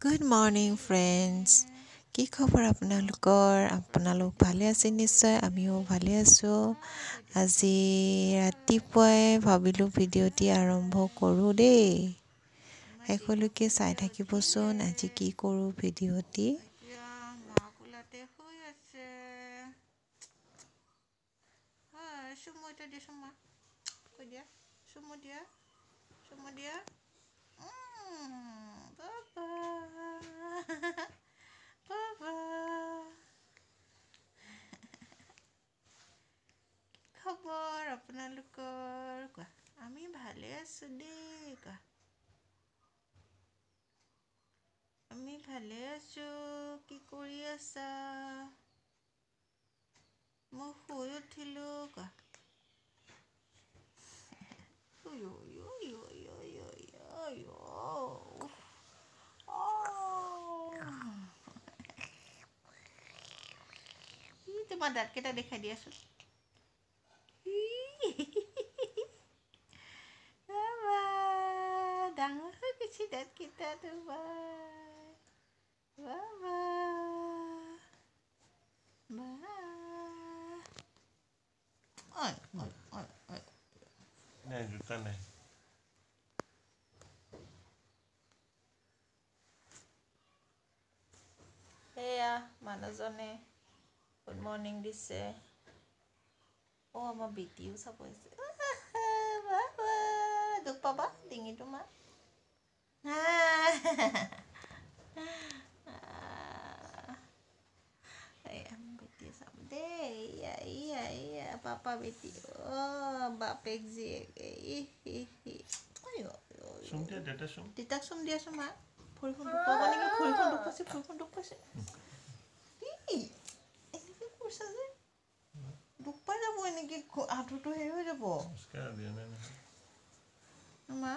Good morning friends. কি খবৰ আপোনালোক ভালে আছে? নিশ্চয় আমিও ভালে আছোঁ। আজি ৰাতিপুৱাই ভাবিলোঁ ভিডিঅ'টি আৰম্ভ কৰোঁ দেই। শেষলৈকে চাই থাকিবচোন আজি কি কৰোঁ ভিডিঅ'টি। মাকুলাতে শুই আছে। চুমু এটা দিয়া, চুমা কৈ দিয়া, চুমু দিয়া, চুমু দিয়া। বাবা বাবা খবৰ আপোনালোকৰ কোৱা? আমি ভালে আছোঁ দেই কোৱা। আমি ভালে আছোঁ। কি কৰি আছা? মই শুই উঠিলোঁ কোৱা। তোমাৰ দাঁতকেইটা দেখাই দিয়াচোন। ডাঙৰ হৈ গৈছে দাঁতকেইটা তোমাৰ। বাবা নাই জোতা নাই। সেয়া মানুহজনে গুড মৰ্ণিং দিছে। আমাৰ বেটিও চাব আহিছে। দুখ পাবা ডিঙিটো মা। বেটি চাব দেই। পাপা বেটি বাপেক জীয়েক। দেউতাক চুম দিয়াচোন মা। ভৰিখন দুখ পাব নেকি? ভৰিখন দুখ পাইছে। এনেকৈ কৰিছা যে দুখ পাই যাব, এনেকৈ আঁঠুটো হেৰি হৈ যাব মা।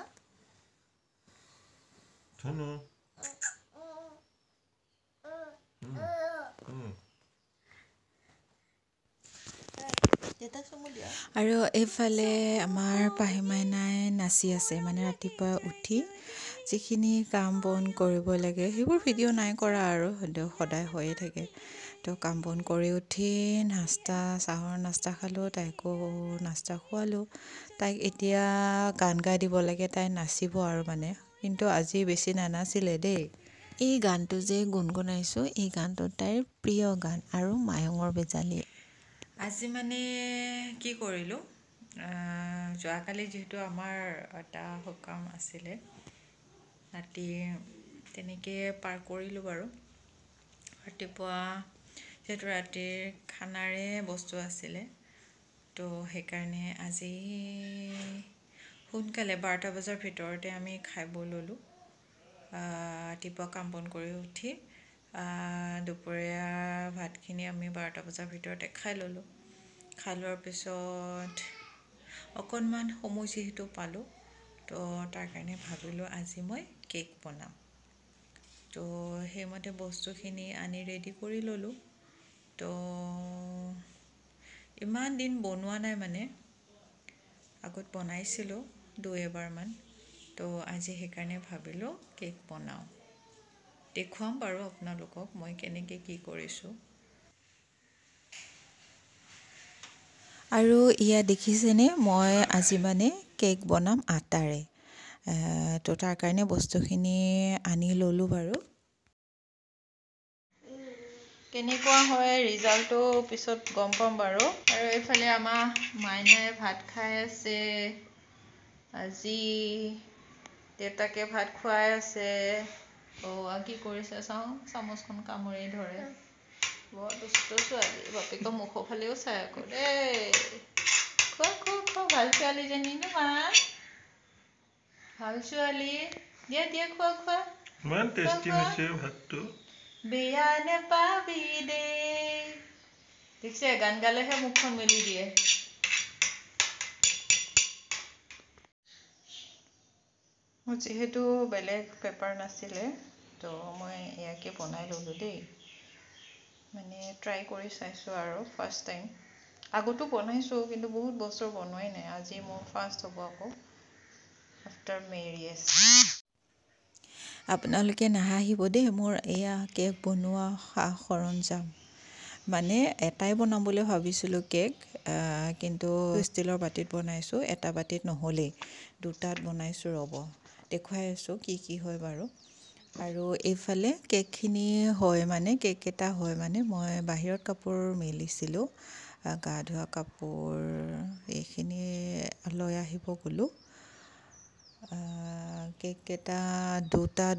আৰু এইফালে আমাৰ পাহি মাইনাই নাচি আছে। মানে ৰাতিপুৱা উঠি যিখিনি কাম বন কৰিব লাগে সেইবোৰ ভিডিঅ' নাই কৰা আৰু সদায় হৈয়ে থাকে। তো কাম বন কৰি উঠি চাহৰ নাস্তা খালোঁ, তাইকো নাস্তা খোৱালোঁ। তাইক এতিয়া গান গাই দিব লাগে, তাই নাচিব আৰু মানে। কিন্তু আজি বেছি নানাছিলে দেই। এই গানটো যে গুণগুণাইছোঁ, এই গানটো তাইৰ প্ৰিয় গান আৰু মায়ঙৰ বেজালি। আজি মানে কি কৰিলোঁ, যোৱাকালি যিহেতু আমাৰ এটা সকাম আছিলে, ৰাতি তেনেকৈ পাৰ কৰিলোঁ বাৰু। ৰাতিপুৱা যিহেতু ৰাতিৰ খানাৰে বস্তু আছিলে, তো সেইকাৰণে আজি সোনকালে 12টা বজাৰ ভিতৰতে আমি খাই বৈ ল'লোঁ। ৰাতিপুৱা কাম বন কৰি উঠি দুপৰীয়া ভাতখিনি আমি 12টা বজাৰ ভিতৰতে খাই ল'লোঁ। খাই লোৱাৰ পিছত অকণমান সময় যিহেতু পালোঁ, তো তাৰ কাৰণে ভাবিলোঁ আজি মই কেক বনাম। তো সেইমতে বস্তুখিনি আনি ৰেডি কৰি ল'লোঁ। তো ইমান দিন বনোৱা নাই, মানে আগত বনাইছিলোঁ 2-এবাৰমান। তো আজি সেইকাৰণে ভাবিলোঁ কেক বনাওঁ। দেখুৱাম বাৰু আপোনালোকক মই কেনেকৈ কি কৰিছোঁ। আৰু ইয়াত দেখিছেনে, মই আজি মানে কেক বনাম আটাৰে। তো তাৰ কাৰণে বস্তুখিনি আনি ল'লোঁ বাৰু। কেনেকুৱা হয় ৰিজাল্টটো পিছত গম পাম বাৰু। আৰু এইফালে আমাৰ মাইনাই ভাত খাই আছে। আজি দেউতাকে ভাত খুৱাই আছে। কি কৰিছে চাওঁ, চামুচখন কামুৰি ধৰে। বৰ দুষ্ট ছোৱালী, বাপেকৰ মুখৰ ফালেও চাই আকৌ দেই। খোৱা ভাল ছোৱালীজনী ন মা, ভাল ছোৱালী। দিয়া খোৱা। ইমান টেষ্টি হৈছে ভাতটো। বেয়া নেপাবি দেই। ঠিকছে গান গালেহে মুখখন মেলি দিয়ে। মোৰ যিহেতু বেলেগ পেপাৰ নাছিলে, তো মই ইয়াকে বনাই ল'লোঁ দেই। মানে ট্ৰাই কৰি চাইছোঁ আৰু ফাৰ্ষ্ট টাইম। আগতো বনাইছোঁ, কিন্তু বহুত বছৰ বনোৱাই নাই। আজি মোৰ ফাৰ্ষ্ট হ'ব আকৌ আফটাৰ মেৰিয়েজ। আপোনালোকে নাহাঁহিব দেই, মোৰ এয়া কেক বনোৱা সা সৰঞ্জাম। মানে এটাই বনাবলৈ ভাবিছিলোঁ কেক, কিন্তু ষ্টিলৰ বাতিত বনাইছোঁ। এটা বাতিত নহ'লেই, দুটাত বনাইছোঁ। ৰ'ব দেখুৱাই আছোঁ কি হয় বাৰু। আৰু এইফালে কেকখিনি হয় মানে, কেককেইটা হয় মানে মই বাহিৰত কাপোৰ মেলিছিলোঁ, গা ধোৱা কাপোৰ এইখিনি লৈ আহিব গ'লোঁ। কেককেইটা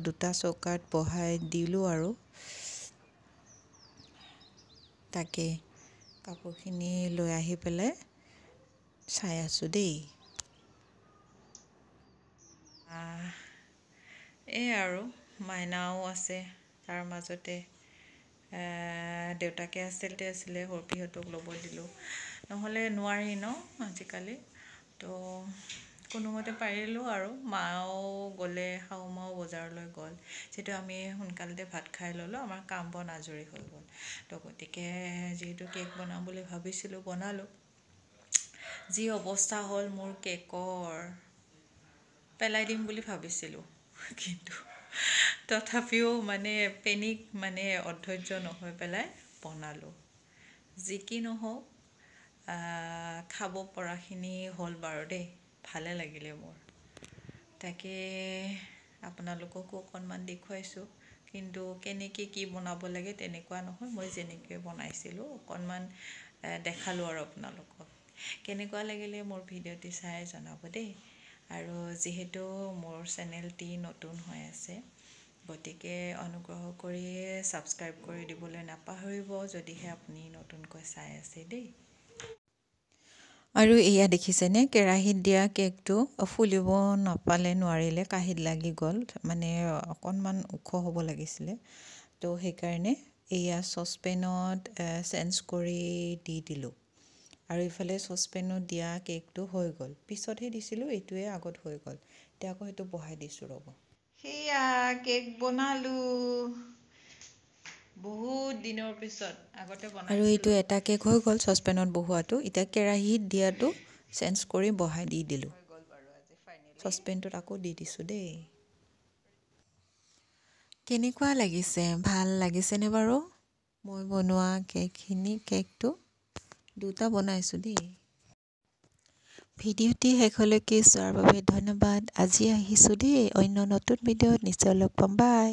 দুটা চৌকাত বহাই দিলোঁ আৰু তাকে কাপোৰখিনি লৈ আহি পেলাই চাই আছোঁ দেই। এই আৰু মাইনাও আছে তাৰ মাজতে। দেউতাকে আছিলে সৰুপিহঁতক ল'ব দিলোঁ, নহ'লে নোৱাৰি ন আজিকালি। তো কোনোমতে পাৰিলোঁ আৰু। মাও গ'লে, শাহু মাও বজাৰলৈ গ'ল। যিহেতু আমি সোনকালতে ভাত খাই ল'লোঁ, আমাৰ কাম বন আজৰি হৈ গ'ল। তো গতিকে যিহেতু কেক বনাম বুলি ভাবিছিলোঁ, বনালোঁ। যি অৱস্থা হ'ল মোৰ কেকৰ, পেলাই দিম বুলি ভাবিছিলোঁ, কিন্তু তথাপিও মানে পেনিক মানে অধৈৰ্য নহৈ পেলাই বনালোঁ। যি কি নহওক, খাব পৰাখিনি হ'ল বাৰু দেই, ভালে লাগিলে মোৰ। তাকে আপোনালোককো অকণমান দেখুৱাইছোঁ, কিন্তু কেনেকৈ কি বনাব লাগে তেনেকুৱা নহয়, মই যেনেকৈ বনাইছিলোঁ অকণমান দেখালোঁ আৰু আপোনালোকক। কেনেকুৱা লাগিলে মোৰ ভিডিঅ'টি চাই জনাব দেই। আৰু যিহেতু মোৰ চেনেলটি নতুন হৈ আছে, গতিকে অনুগ্ৰহ কৰি ছাবস্ক্ৰাইব কৰি দিবলৈ নাপাহৰিব, যদিহে আপুনি নতুনকৈ চাই আছে দেই। আৰু এয়া দেখিছেনে, কেৰাহীত দিয়া কেকটো ফুলিব নাপালে, নোৱাৰিলে, কাঁহীত লাগি গ'ল। মানে অকণমান ওখ হ'ব লাগিছিলে, তো সেইকাৰণে এয়া চচপেনত চেঞ্জ কৰি দি দিলোঁ। আৰু ইফালে চচপেনত দিয়া কেকটো হৈ গ'ল, পিছতহে দিছিলোঁ, এইটোৱে আগত হৈ গ'ল। এতিয়া আকৌ সেইটো বহাই দিছোঁ ৰ'ব। সেয়া কেক বনালোঁ বহুত দিনৰ পিছত, আগতে বনাইছিলোঁ। আৰু এইটো এটা কেক হৈ গ'ল চচপেনত বহোৱাটো। এতিয়া কেৰাহীত দিয়াটো চেঞ্জ কৰি বহাই দি দিলোঁ। চচপেনটোত আকৌ দি দিছোঁ দেই। কেনেকুৱা লাগিছে, ভাল লাগিছেনে বাৰু মই বনোৱা কেকটো? দুটা বনাইছোঁ দেই। ভিডিঅ'টি শেষলৈকে চোৱাৰ বাবে ধন্যবাদ। আজি আহিছোঁ দেই, অন্য নতুন ভিডিঅ'ত নিশ্চয় লগ পাম। বাই।